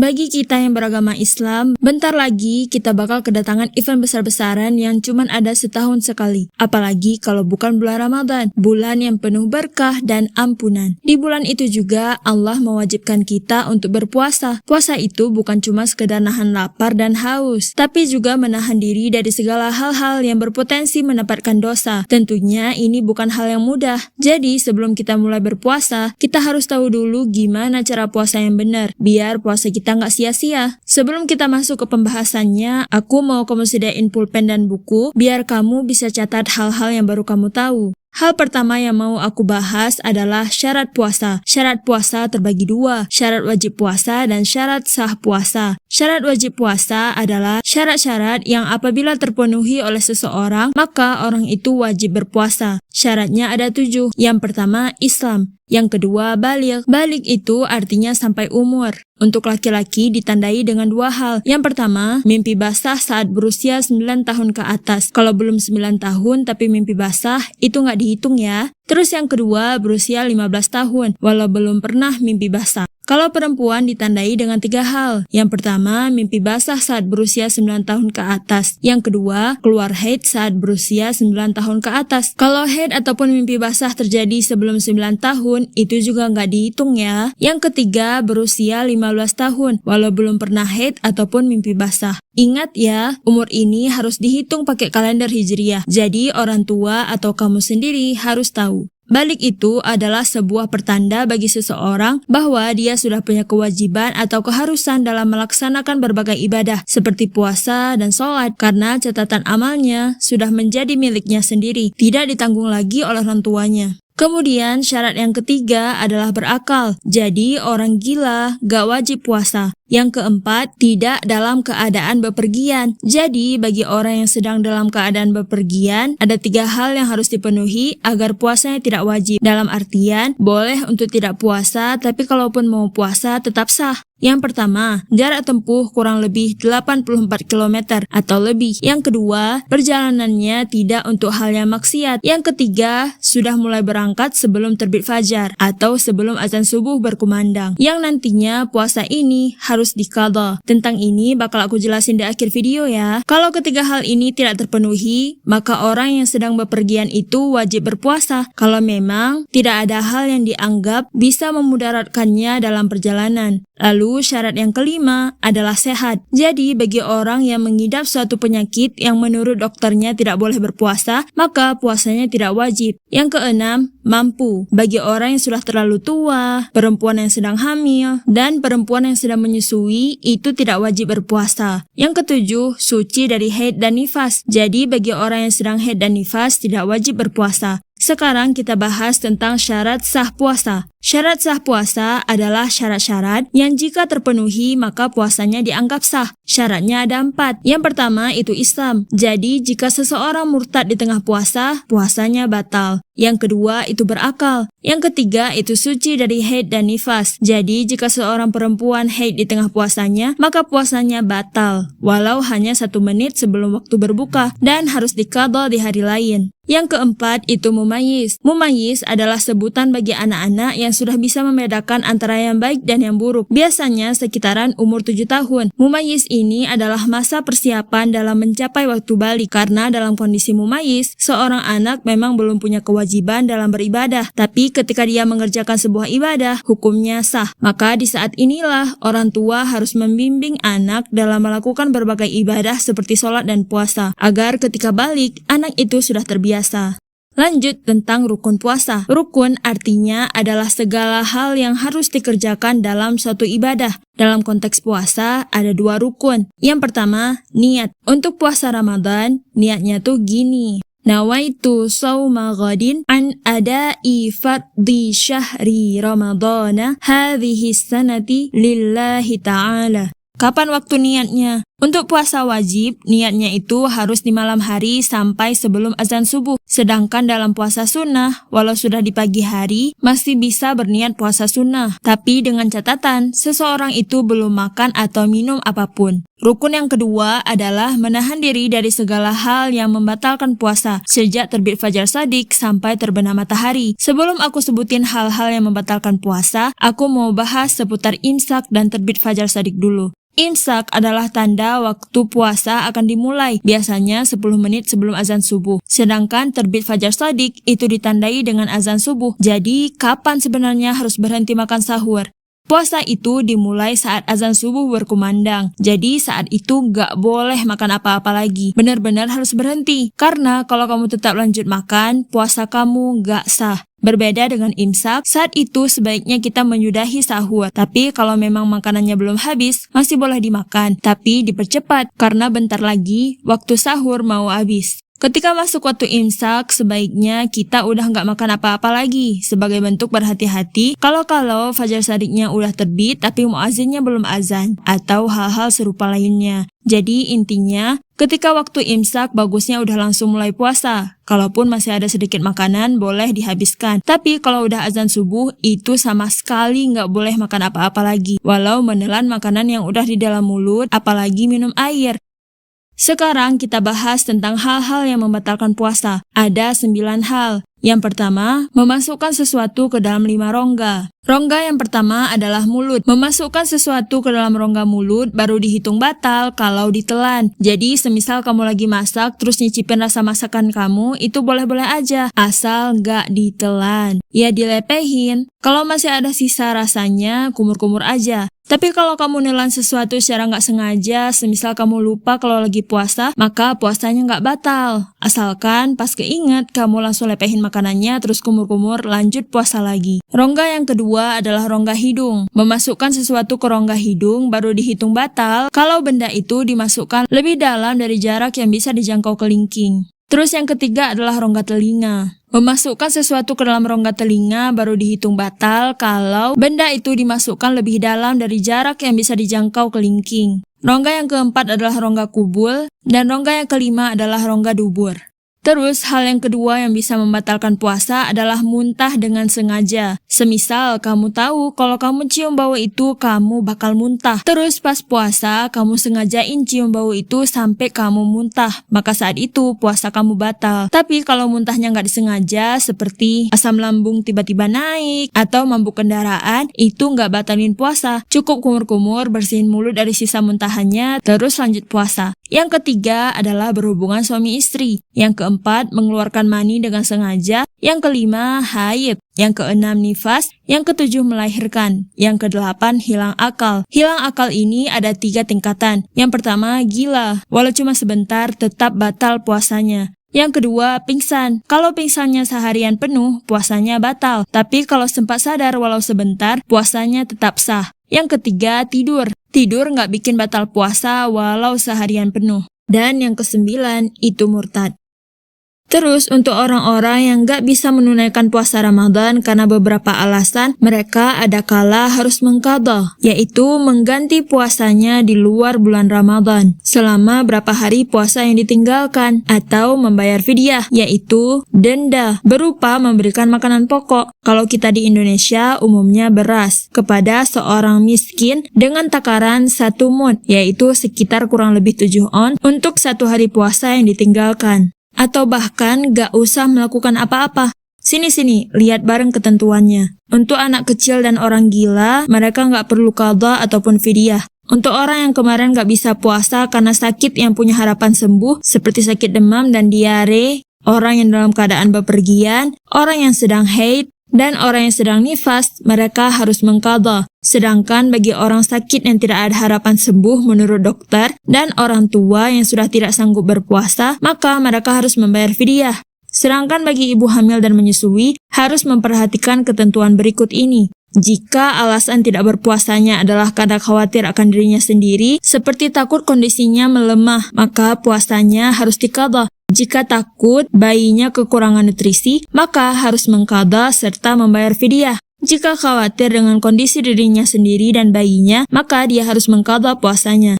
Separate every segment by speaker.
Speaker 1: Bagi kita yang beragama Islam, bentar lagi kita bakal kedatangan event besar-besaran yang cuman ada setahun sekali. Apalagi kalau bukan bulan Ramadan, bulan yang penuh berkah dan ampunan. Di bulan itu juga Allah mewajibkan kita untuk berpuasa. Puasa itu bukan cuma sekedar nahan lapar dan haus, tapi juga menahan diri dari segala hal-hal yang berpotensi mendapatkan dosa. Tentunya ini bukan hal yang mudah. Jadi sebelum kita mulai berpuasa, kita harus tahu dulu gimana cara puasa yang benar, biar puasa kita nggak sia-sia. Sebelum kita masuk ke pembahasannya, aku mau kamu sediain pulpen dan buku, biar kamu bisa catat hal-hal yang baru kamu tahu. Hal pertama yang mau aku bahas adalah syarat puasa. Syarat puasa terbagi dua, syarat wajib puasa dan syarat sah puasa. Syarat wajib puasa adalah syarat-syarat yang apabila terpenuhi oleh seseorang, maka orang itu wajib berpuasa. Syaratnya ada 7. Yang pertama, Islam. Yang kedua, baligh. Baligh itu artinya sampai umur. Untuk laki-laki ditandai dengan 2 hal. Yang pertama, mimpi basah saat berusia 9 tahun ke atas. Kalau belum 9 tahun tapi mimpi basah, itu nggak dihitung ya. Terus yang kedua, berusia 15 tahun, walau belum pernah mimpi basah. Kalau perempuan ditandai dengan 3 hal. Yang pertama, mimpi basah saat berusia 9 tahun ke atas. Yang kedua, keluar haid saat berusia 9 tahun ke atas. Kalau haid ataupun mimpi basah terjadi sebelum 9 tahun, itu juga nggak dihitung ya. Yang ketiga, berusia 15 tahun, walau belum pernah haid ataupun mimpi basah. Ingat ya, umur ini harus dihitung pakai kalender Hijriyah. Jadi orang tua atau kamu sendiri harus tahu. Baligh itu adalah sebuah pertanda bagi seseorang bahwa dia sudah punya kewajiban atau keharusan dalam melaksanakan berbagai ibadah seperti puasa dan sholat, karena catatan amalnya sudah menjadi miliknya sendiri, tidak ditanggung lagi oleh orang tuanya. Kemudian syarat yang ketiga adalah berakal. Jadi orang gila gak wajib puasa. Yang keempat, tidak dalam keadaan bepergian. Jadi bagi orang yang sedang dalam keadaan bepergian, ada 3 hal yang harus dipenuhi agar puasanya tidak wajib. Dalam artian, boleh untuk tidak puasa, tapi kalaupun mau puasa tetap sah. Yang pertama, jarak tempuh kurang lebih 84 km atau lebih. Yang kedua, perjalanannya tidak untuk hal yang maksiat. Yang ketiga, sudah mulai berangkat sebelum terbit fajar atau sebelum azan subuh berkumandang. Yang nantinya puasa ini harus diqadha. Tentang ini bakal aku jelasin di akhir video ya. Kalau ketiga hal ini tidak terpenuhi, maka orang yang sedang bepergian itu wajib berpuasa. Kalau memang tidak ada hal yang dianggap bisa memudaratkannya dalam perjalanan. Lalu syarat yang kelima adalah sehat. Jadi bagi orang yang mengidap suatu penyakit yang menurut dokternya tidak boleh berpuasa, maka puasanya tidak wajib. Yang keenam, mampu. Bagi orang yang sudah terlalu tua, perempuan yang sedang hamil, dan perempuan yang sedang menyusui, itu tidak wajib berpuasa. Yang ketujuh, suci dari haid dan nifas. Jadi bagi orang yang sedang haid dan nifas tidak wajib berpuasa. Sekarang kita bahas tentang syarat sah puasa. Syarat sah puasa adalah syarat-syarat yang jika terpenuhi maka puasanya dianggap sah. Syaratnya ada 4. Yang pertama itu Islam. Jadi jika seseorang murtad di tengah puasa, puasanya batal. Yang kedua itu berakal. Yang ketiga itu suci dari haid dan nifas. Jadi jika seorang perempuan haid di tengah puasanya, maka puasanya batal, walau hanya 1 menit sebelum waktu berbuka dan harus diqadha di hari lain. Yang keempat itu mumayyiz. Mumayyiz adalah sebutan bagi anak-anak yang sudah bisa membedakan antara yang baik dan yang buruk. Biasanya sekitaran umur 7 tahun. Mumayyiz ini adalah masa persiapan dalam mencapai waktu balik. Karena dalam kondisi mumayyiz, seorang anak memang belum punya kewajiban dalam beribadah. Tapi ketika dia mengerjakan sebuah ibadah, hukumnya sah. Maka di saat inilah orang tua harus membimbing anak dalam melakukan berbagai ibadah seperti sholat dan puasa, agar ketika balik, anak itu sudah terbiasa. Lanjut tentang rukun puasa. Rukun artinya adalah segala hal yang harus dikerjakan dalam suatu ibadah. Dalam konteks puasa ada 2 rukun. Yang pertama, niat. Untuk puasa Ramadan, niatnya tuh gini. Nawaitu shauma ghadin an ada'i fardhi syahri ramadana hadhihi sanati lillahi ta'ala. Kapan waktu niatnya? Untuk puasa wajib, niatnya itu harus di malam hari sampai sebelum azan subuh. Sedangkan dalam puasa sunnah, walau sudah di pagi hari, masih bisa berniat puasa sunnah. Tapi dengan catatan, seseorang itu belum makan atau minum apapun. Rukun yang kedua adalah menahan diri dari segala hal yang membatalkan puasa, sejak terbit fajar shadiq sampai terbenam matahari. Sebelum aku sebutin hal-hal yang membatalkan puasa, aku mau bahas seputar imsak dan terbit fajar shadiq dulu. Imsak adalah tanda waktu puasa akan dimulai, biasanya 10 menit sebelum azan subuh. Sedangkan terbit fajar shadiq itu ditandai dengan azan subuh. Jadi, kapan sebenarnya harus berhenti makan sahur? Puasa itu dimulai saat azan subuh berkumandang. Jadi saat itu nggak boleh makan apa-apa lagi. Benar-benar harus berhenti. Karena kalau kamu tetap lanjut makan, puasa kamu nggak sah. Berbeda dengan imsak, saat itu sebaiknya kita menyudahi sahur. Tapi kalau memang makanannya belum habis, masih boleh dimakan. Tapi dipercepat, karena bentar lagi waktu sahur mau habis. Ketika masuk waktu imsak, sebaiknya kita udah nggak makan apa-apa lagi. Sebagai bentuk berhati-hati, kalau fajar shadiqnya udah terbit tapi muazzinnya belum azan, atau hal-hal serupa lainnya. Jadi intinya, ketika waktu imsak bagusnya udah langsung mulai puasa. Kalaupun masih ada sedikit makanan, boleh dihabiskan. Tapi kalau udah azan subuh, itu sama sekali nggak boleh makan apa-apa lagi. Walau menelan makanan yang udah di dalam mulut, apalagi minum air. Sekarang kita bahas tentang hal-hal yang membatalkan puasa. Ada 9 hal. Yang pertama, memasukkan sesuatu ke dalam 5 rongga. Rongga yang pertama adalah mulut. Memasukkan sesuatu ke dalam rongga mulut baru dihitung batal kalau ditelan. Jadi, semisal kamu lagi masak terus nyicipin rasa masakan kamu, itu boleh-boleh aja, asal nggak ditelan. Ya dilepehin. Kalau masih ada sisa rasanya, kumur-kumur aja. Tapi kalau kamu nelan sesuatu secara nggak sengaja, semisal kamu lupa kalau lagi puasa, maka puasanya nggak batal. Asalkan pas keinget, kamu langsung lepehin makanannya terus kumur-kumur lanjut puasa lagi. Rongga yang kedua adalah rongga hidung. Memasukkan sesuatu ke rongga hidung baru dihitung batal kalau benda itu dimasukkan lebih dalam dari jarak yang bisa dijangkau kelingking. Terus yang ketiga adalah rongga telinga. Memasukkan sesuatu ke dalam rongga telinga baru dihitung batal kalau benda itu dimasukkan lebih dalam dari jarak yang bisa dijangkau kelingking. Rongga yang keempat adalah rongga kubul, dan rongga yang kelima adalah rongga dubur. Terus, hal yang kedua yang bisa membatalkan puasa adalah muntah dengan sengaja. Semisal, kamu tahu kalau kamu cium bau itu, kamu bakal muntah. Terus pas puasa, kamu sengajain cium bau itu sampai kamu muntah. Maka saat itu, puasa kamu batal. Tapi kalau muntahnya nggak disengaja, seperti asam lambung tiba-tiba naik, atau mabuk kendaraan, itu nggak batalin puasa. Cukup kumur-kumur, bersihin mulut dari sisa muntahannya, terus lanjut puasa. Yang ketiga adalah berhubungan suami istri. Yang keempat, mengeluarkan mani dengan sengaja. Yang kelima, haid. Yang keenam, nifas. Yang ketujuh, melahirkan. Yang kedelapan, hilang akal. Hilang akal ini ada 3 tingkatan. Yang pertama, gila. Walau cuma sebentar, tetap batal puasanya. Yang kedua, pingsan. Kalau pingsannya seharian penuh, puasanya batal. Tapi kalau sempat sadar walau sebentar, puasanya tetap sah. Yang ketiga, tidur. Tidur nggak bikin batal puasa walau seharian penuh. Dan yang ke-9, itu murtad. Terus untuk orang-orang yang nggak bisa menunaikan puasa Ramadan karena beberapa alasan, mereka ada kala harus mengqadha, yaitu mengganti puasanya di luar bulan Ramadan selama berapa hari puasa yang ditinggalkan, atau membayar fidyah, yaitu denda berupa memberikan makanan pokok. Kalau kita di Indonesia umumnya beras kepada seorang miskin dengan takaran 1 mud, yaitu sekitar kurang lebih 7 on untuk 1 hari puasa yang ditinggalkan. Atau bahkan gak usah melakukan apa-apa. Sini-sini, lihat bareng ketentuannya. Untuk anak kecil dan orang gila, mereka gak perlu qadha ataupun fidyah. Untuk orang yang kemarin gak bisa puasa karena sakit yang punya harapan sembuh, seperti sakit demam dan diare, orang yang dalam keadaan bepergian, orang yang sedang haid, dan orang yang sedang nifas, mereka harus mengqadha. Sedangkan bagi orang sakit yang tidak ada harapan sembuh menurut dokter, dan orang tua yang sudah tidak sanggup berpuasa, maka mereka harus membayar fidyah. Sedangkan bagi ibu hamil dan menyusui, harus memperhatikan ketentuan berikut ini. Jika alasan tidak berpuasanya adalah karena khawatir akan dirinya sendiri, seperti takut kondisinya melemah, maka puasanya harus diqadha. Jika takut bayinya kekurangan nutrisi, maka harus mengqadha serta membayar fidyah. Jika khawatir dengan kondisi dirinya sendiri dan bayinya, maka dia harus mengqadha puasanya.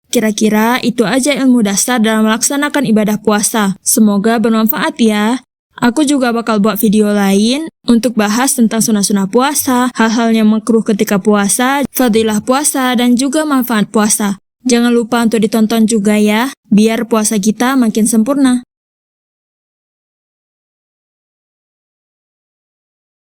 Speaker 1: Kira-kira itu aja ilmu dasar dalam melaksanakan ibadah puasa. Semoga bermanfaat ya. Aku juga bakal buat video lain untuk bahas tentang sunah-sunah puasa, hal-hal yang makruh ketika puasa, fadilah puasa, dan juga manfaat puasa. Jangan lupa untuk ditonton juga ya, biar puasa kita makin sempurna.